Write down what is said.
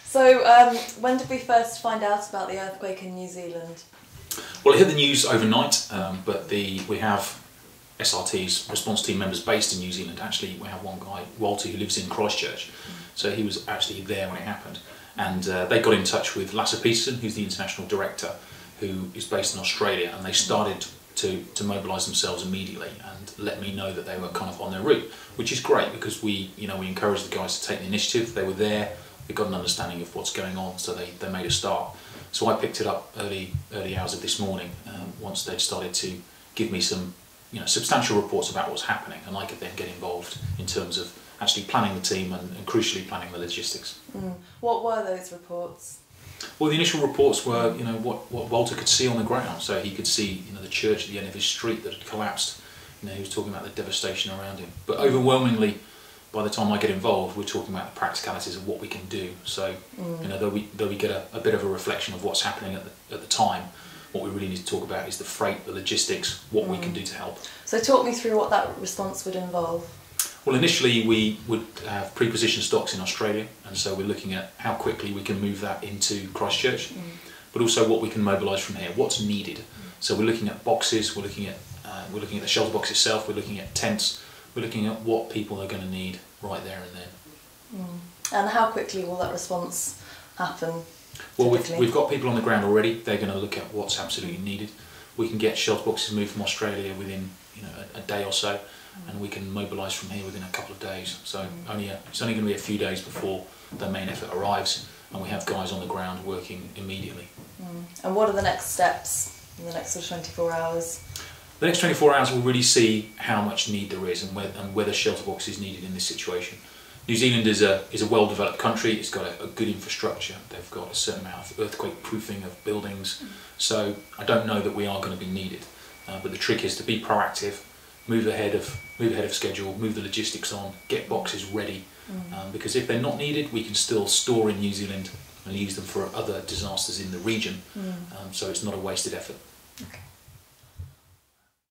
So, when did we first find out about the earthquake in New Zealand? Well, it hit the news overnight, but we have SRT's response team members based in New Zealand. Actually, we have one guy, Walter, who lives in Christchurch, so he was actually there when it happened. And they got in touch with Lasse Peterson, who's the international director, who is based in Australia, and they started to mobilise themselves immediately and let me know that they were kind of on their route, which is great because we encouraged the guys to take the initiative. They were there, they got an understanding of what's going on, so they made a start. So I picked it up early hours of this morning once they'd started to give me some substantial reports about what's happening, and I could then get involved in terms of actually planning the team and crucially planning the logistics. What were those reports? Well, the initial reports were, what Walter could see on the ground. So he could see, the church at the end of his street that had collapsed. He was talking about the devastation around him. But overwhelmingly, by the time I get involved, we're talking about the practicalities of what we can do. So, though we get a bit of a reflection of what's happening at the time, what we really need to talk about is the freight, the logistics, what we can do to help. So talk me through what that response would involve. Well, initially we would have pre-positioned stocks in Australia, and so we're looking at how quickly we can move that into Christchurch, but also what we can mobilise from here, what's needed. So we're looking at boxes, we're looking at the shelter box itself, we're looking at tents, we're looking at what people are going to need right there and then. And how quickly will that response happen? Well, we've got people on the ground already. They're going to look at what's absolutely needed. We can get shelter boxes moved from Australia within a day or so, and we can mobilise from here within a couple of days. So it's only going to be a few days before the main effort arrives, and we have guys on the ground working immediately. And what are the next steps in the next sort of 24 hours? The next 24 hours will really see how much need there is and whether shelter box is needed in this situation. New Zealand is a well-developed country. It's got a good infrastructure. They've got a certain amount of earthquake proofing of buildings. So I don't know that we are going to be needed. But the trick is to be proactive, move ahead of schedule, move the logistics on, get boxes ready. Because if they're not needed, we can still store in New Zealand and use them for other disasters in the region. So it's not a wasted effort. Okay.